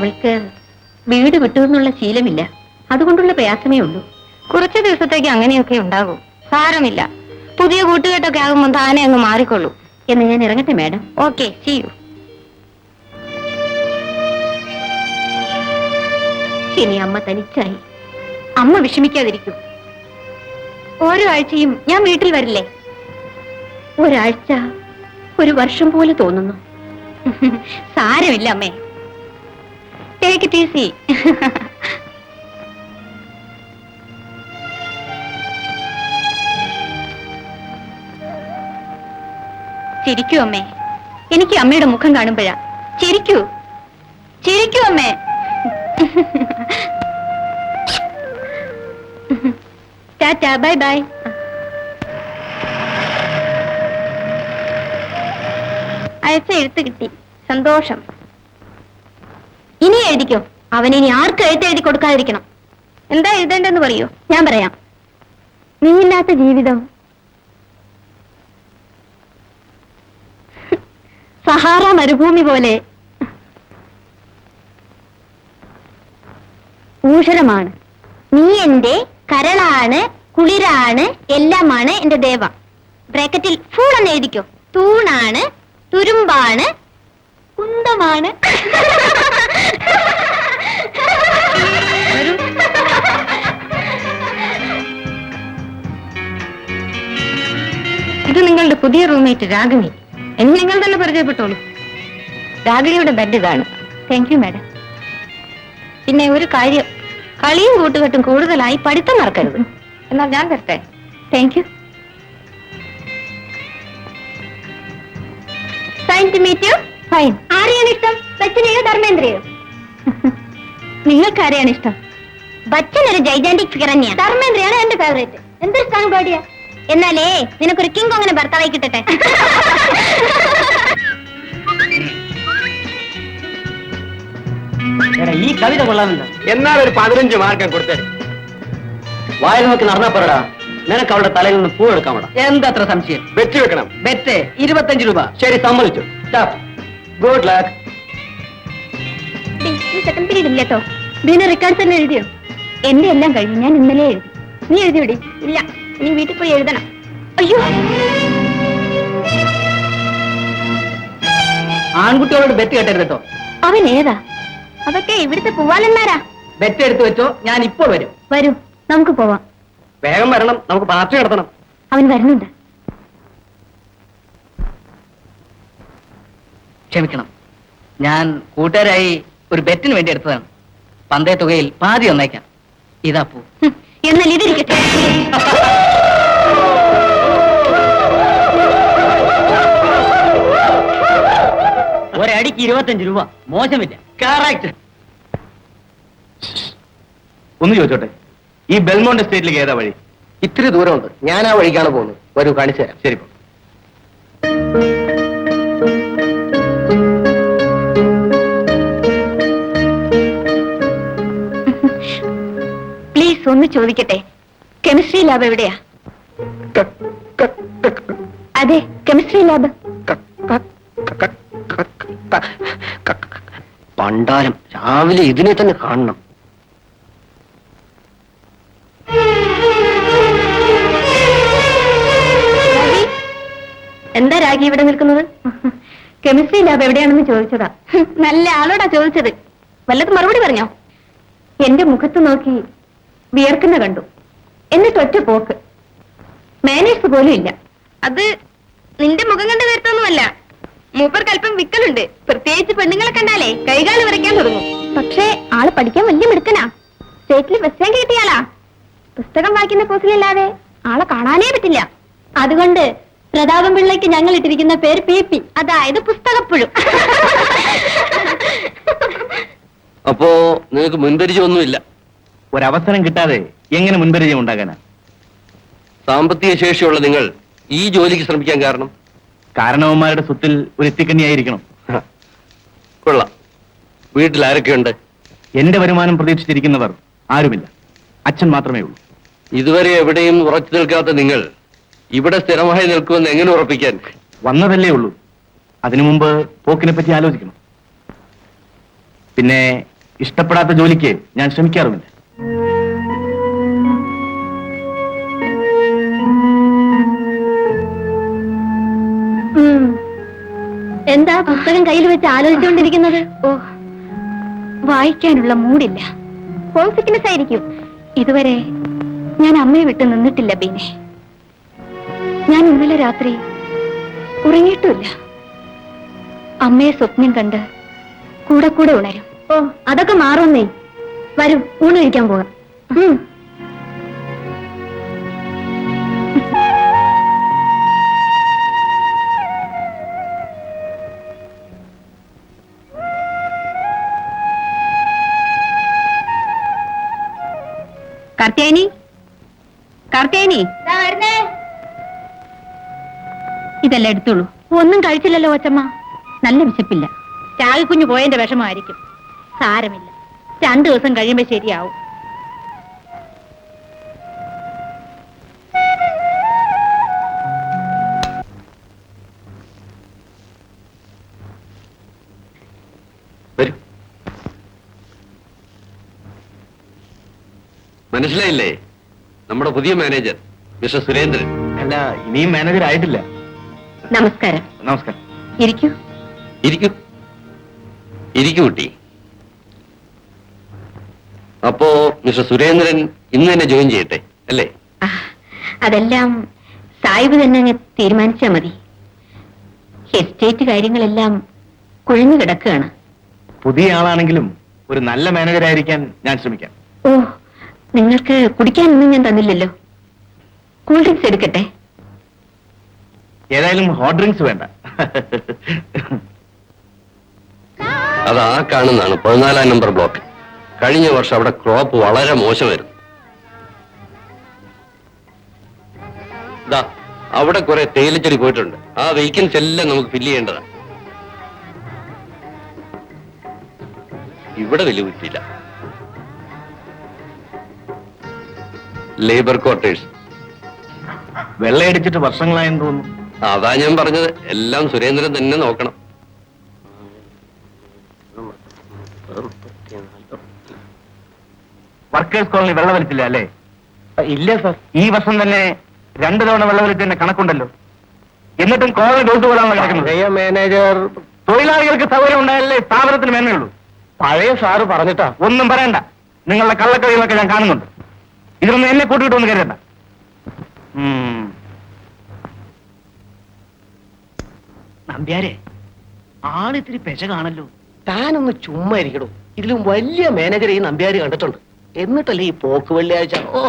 അവൾക്ക് വീട് വിട്ടുന്നുള്ള ശീലമില്ല, അതുകൊണ്ടുള്ള പ്രയാസമേ ഉള്ളൂ. കുറച്ചു ദിവസത്തേക്ക് അങ്ങനെയൊക്കെ ഉണ്ടാകും, സാരമില്ല. പുതിയ കൂട്ടുകെട്ടൊക്കെ ആകുമ്പോൾ താനെ അങ്ങ് മാറിക്കൊള്ളൂ. എന്ന് ഞാൻ ഇറങ്ങട്ടെ മാഡം. Okay, see you. ഇനി അമ്മ തനിച്ചായി. അമ്മ വിഷമിക്കാതിരിക്കും. ഓരോ ആഴ്ചയും ഞാൻ വീട്ടിൽ വരില്ലേ? ഒരാഴ്ച ഒരു വർഷം പോലെ തോന്നുന്നു. സാരമില്ല അമ്മേ, ടേക്ക് ഇറ്റ് ഈസി. ചിരിക്കൂ അമ്മേ, എനിക്ക് അമ്മയുടെ മുഖം കാണുമ്പോഴാ. ചിരിക്കൂ, ചിരിക്കൂ അമ്മേ. Tata, bye bye. അയച്ച എഴുത്ത് കിട്ടി, സന്തോഷം. ഇനി എഴുതിക്കോ. അവനിനി ആർക്കും എഴുതി കൊടുക്കാതിരിക്കണം. എന്താ എഴുതേണ്ടെന്ന് പറയൂ, ഞാൻ പറയാം. നീയില്ലാത്ത ജീവിതം സഹാറ മരുഭൂമി പോലെ ഊഷരമാണ്. നീ എന്റെ കരളാണ്, കുളിരാണ്, എല്ലാമാണ് എന്റെ ദേവ. ബ്രാക്കറ്റിൽ ഫൂൾ എന്ന് എഴുതിക്കോ. തൂണാണ്, തുരുമ്പാണ്, കുന്തമാണ്. ഇത് നിങ്ങളുടെ പുതിയ റൂംമേറ്റ് രാഗിണി. എന്നെ നിങ്ങൾ തന്നെ പരിചയപ്പെട്ടോളൂ. രാഗിണിയുടെ ബെഡ് ഇതാണ്. Thank you madam. പിന്നെ ഒരു കാര്യം, കളിയും കൂട്ടുകെട്ടും കൂടുതലായി പഠിത്തം മറക്കരുത്. എന്നാൽ ഞാൻ തരട്ടെ? Thank you. Fine to meet you. Fine. ആരെയാണ് ഇഷ്ടം, ബച്ചനെയോ ധർമ്മേന്ദ്രയോ? നിങ്ങൾക്ക് ആരെയാണ് ഇഷ്ടം? ബച്ചൻ ഒരു ജൈജാന്റിക് ഫിഗർ തന്നെയാണ്. ധർമ്മേന്ദ്രയാണ് എന്റെ ഫേവറേറ്റ്. എന്തിഷ്ടാണ് പാടിയ? എന്നാലേ നിനക്കൊരു കിങ് അങ്ങനെ ഭർത്താവായി കിട്ടട്ടെ. ഈ കവിത കൊള്ളാമില്ല. എന്നാൽ ഒരു 15 മാർക്ക് കൊടുത്തേ. വായിൽ നോക്കി നടന്നാ പറടാ. നിനക്ക് അവളുടെ തലയിൽ നിന്ന് പൂ എടുക്കാമടാ. എന്തത്ര സംശയം? ബെറ്റ് വെക്കണം. ബെറ്റ് 25 രൂപ. ശരി, സമ്മതിച്ചു. Good luck. സെക്കൻഡ് പീരീഡ് ഇല്ല കേട്ടോ. ഇതിന് റെക്കോർഡ്സ് തന്നെ എഴുതിയോ? എന്റെ എല്ലാം കഴിഞ്ഞു, ഞാൻ ഇന്നലെ എഴുതി. നീ എഴുതിയോടി? ഇല്ല, ഇനി വീട്ടിൽ പോയി എഴുതണം. അയ്യോ, ആൺകുട്ടികളോട് ബെറ്റ് കേട്ടരുത് കേട്ടോ. അവൻ ഏതാ? അതൊക്കെ ഇവിടുത്തെ പൂവാലന്മാരാ. ബെറ്റ് എടുത്തു വെച്ചോ, ഞാൻ ഇപ്പോൾ വരും. വരൂ, നമുക്ക് പോവാം. വേഗം വരണം, നമുക്ക് പാർട്ടി നടത്തണം. അവൻ വരുന്നുണ്ട്. ക്ഷമിക്കണം, ഞാൻ കൂട്ടുകാരായി ഒരു ബെറ്റിന് വേണ്ടി എടുത്തതാണ്. പന്തയ തുകയിൽ പാതി ഒന്നേക്കാം. ഇതാ പൂ. എന്നാൽ ഇതിരിക്കട്ടെ. ഒരടിക്ക് 25 രൂപ. മോശമില്ല. കറക്റ്റ്. ഒന്ന് ചോദിച്ചോട്ടെ, ഈ ബെൽമോണ്ട് എസ്റ്റേറ്റിലേക്ക് ഏതാ വഴി? ഇത്തിരി ദൂരമുണ്ട്. ഞാൻ ആ വഴിക്കാണ് പോകുന്നത്. വരൂ, കാണിച്ചു തരാം. ശരി. പ്ലീസ് ഒന്ന് ചോദിക്കട്ടെ, കെമിസ്ട്രി ലാബ് എവിടെയാ? അതെ, കെമിസ്ട്രി ലാബ്. പണ്ടാരം, രാവിലെ ഇതിനെ തന്നെ കാണണം. എന്താ രാഗി ഇവിടെ നിൽക്കുന്നത്? കെമിസ്ട്രി ലാബ് എവിടെയാണെന്ന് ചോദിച്ചതാ. നല്ല ആളോടാ ചോദിച്ചത്. വല്ലതും മറുപടി പറഞ്ഞോ? എന്റെ മുഖത്ത് നോക്കി വിയർക്കുന്ന കണ്ടു. എന്നിട്ട് ഒറ്റ പോക്ക്. മാനേഴ്സ് പോലും ഇല്ല. അത് നിന്റെ മുഖം കണ്ട് വരുത്തൊന്നുമല്ല. മൂപ്പർക്ക് അല്പം വിക്കലുണ്ട്. പ്രത്യേകിച്ച് പെണ്ണുങ്ങളെ കണ്ടാലേ കൈകാല് വിറയ്ക്കാൻ തുടങ്ങും. പക്ഷേ ആള് പഠിക്കാൻ വലിയ മിടുക്കനാ. സ്റ്റേറ്റിൽ ഫസ്റ്റ് റാങ്ക് കിട്ടിയാളാ. പുസ്തകം വായിക്കുന്ന കോസിലല്ലാതെ ആളെ കാണാനേ പറ്റില്ല. അതുകൊണ്ട് പ്രതാപൻ പിള്ളയ്ക്ക് ഞങ്ങൾ ഇട്ടിരിക്കുന്ന പേര് PP, അതായത് പുസ്തകപ്പുഴു. അപ്പോ നിനക്ക് മുൻപരിചയമൊന്നുമില്ല? ഒരവസരം കിട്ടാതെ എങ്ങനെ മുൻപരിചയം ഉണ്ടാകാനാ? സാമ്പത്തിക ശേഷിയുള്ള നിങ്ങൾ ഈ ജോലിക്ക് ശ്രമിക്കാൻ കാരണം? കാരണവന്മാരുടെ സ്വത്തിൽ ഒരു എത്തിക്കണ്ണിയായിരിക്കണം. കൊള്ളാം. വീട്ടിൽ ആരൊക്കെയുണ്ട്? എന്റെ വരുമാനം പ്രതീക്ഷിച്ചിരിക്കുന്നവർ ആരുമില്ല. അച്ഛൻ മാത്രമേ ഉള്ളൂ. ഇതുവരെ എവിടെയും ഉറച്ചു നിൽക്കാത്ത നിങ്ങൾ ഇവിടെ സ്ഥിരമായി നിൽക്കുമെന്ന് എങ്ങനെ ഉറപ്പിക്കാൻ? വന്നതല്ലേ ഉള്ളൂ. അതിനു മുമ്പ് പോക്കിനെ പറ്റി ആലോചിക്കണം. പിന്നെ ഇഷ്ടപ്പെടാത്ത ജോലിക്ക് ഞാൻ ശ്രമിക്കാറുമില്ല. എന്താ പുസ്തകം കയ്യിൽ വെച്ച് ആലോചിച്ചുകൊണ്ടിരിക്കുന്നത്? ഓ, വായിക്കാനുള്ള മൂടില്ല. ഹോം സിക്നെസ് ആയിരിക്കും. ഇതുവരെ ഞാൻ അമ്മയെ വിട്ട് നിന്നിട്ടില്ല ബീനെ. ഞാൻ ഇന്നലെ രാത്രി ഉറങ്ങിയിട്ടുമില്ല. അമ്മയെ സ്വപ്നം കണ്ട് കൂടെ കൂടെ ഉണരും. ഓ, അതൊക്കെ മാറുന്നേ. വരൂ, ഊണ് കഴിക്കാൻ പോകാം. കാർത്തിയായനി, കാർത്തിയായനി, ഇതെല്ലാം എടുത്തോളൂ. ഒന്നും കഴിച്ചില്ലല്ലോ കൊച്ചമ്മ. നല്ല വിശപ്പില്ല. ചാകിക്കുഞ്ഞു പോയതിന്റെ വിഷമമായിരിക്കും. സാരമില്ല, 2 ദിവസം കഴിയുമ്പോ ശരിയാവും. വരൂ. മനസ്സിലായില്ലേ? നമ്മുടെ പുതിയ മാനേജർ മിസ്റ്റർ സുരേന്ദ്രൻ. അല്ല, ഇനിയും മാനേജർ ആയിട്ടില്ല. നമസ്കാരം. നമസ്കാരം. ഇരിക്കൂ. ഇരിക്കൂ ഇരിക്കൂ കുട്ടി. അപ്പോ മിസ്റ്റർ സുരേന്ദ്രൻ ഇന്ന് തന്നെ ജോയിൻ ചെയ്യട്ടെ അല്ലേ? അതെല്ലാം സാഹിബ് തന്നെ അങ്ങ് തീരുമാനിച്ചാ മതി. എസ്റ്റേറ്റ് കാര്യങ്ങളെല്ലാം കുഴഞ്ഞു കിടക്കുകയാണ്. പുതിയ ആളാണെങ്കിലും ഒരു നല്ല മാനേജർ ആയിരിക്കാൻ ഞാൻ ശ്രമിക്കാം. ഓ, നിങ്ങൾക്ക് കുടിക്കാനൊന്നും ഞാൻ തന്നില്ലല്ലോ. കൂൾ ഡ്രിങ്ക്സ് എടുക്കട്ടെ? ഏതായാലും ഹോട്ട് ഡ്രിങ്ക്സ് വേണ്ട. അത് ആ കാണുന്നതാണ് 14 നമ്പർ ബ്ലോക്ക്. കഴിഞ്ഞ വർഷം അവിടെ ക്രോപ്പ് വളരെ മോശമായിരുന്നു. ദാ അവിടെ കുറെ തേയിലച്ചെടി പോയിട്ടുണ്ട്. ആ വെഹിക്കിൾസ് എല്ലാം നമുക്ക് ഫില്ല് ചെയ്യേണ്ടതാണ്. ഇവിടെ വലിയ പറ്റിയില്ല. Labour quarters. വെള്ളയടിച്ചിട്ട് വർഷങ്ങളായെന്ന് തോന്നുന്നു. അതാ ഞാൻ പറഞ്ഞത്, എല്ലാം സുരേന്ദ്രൻ തന്നെ നോക്കണം. വർക്കേഴ്സ് കോളനി വെള്ളം വലിച്ചില്ല അല്ലേ? ഇല്ല സർ. ഈ വർഷം തന്നെ 2 തവണ വെള്ളം വലിച്ചതിന്റെ കണക്കുണ്ടല്ലോ. എന്നിട്ടും കോളനി തോട്ടുപോലാണല്ലോ കിടക്കുന്നത്. മാനേജർ തൊഴിലാളികൾക്ക് സൗകര്യം ഉണ്ടായാലേ സ്ഥാപനത്തിന് മേന്മയുള്ളൂ. പഴയ സാറ് പറഞ്ഞിട്ടാ. ഒന്നും പറയണ്ട. നിങ്ങളുടെ കള്ളക്കളികളൊക്കെ ഞാൻ കാണുന്നുണ്ട്. ഇതിലൊന്നും എന്നെ കൂട്ടിയിട്ടൊന്നും കരുതണ്ട. നമ്പ്യാരെ, ആളിത്തിരി പെശ കാണല്ലോ. താനൊന്ന് ചുമ്മാ ഇരിക്കണോ. ഇതിലും വലിയ മാനേജർ ഈ നമ്പ്യാര് കണ്ടിട്ടുണ്ട്. എന്നിട്ടല്ലേ ഈ പോക്ക് വെള്ളിയാഴ്ച. ഓ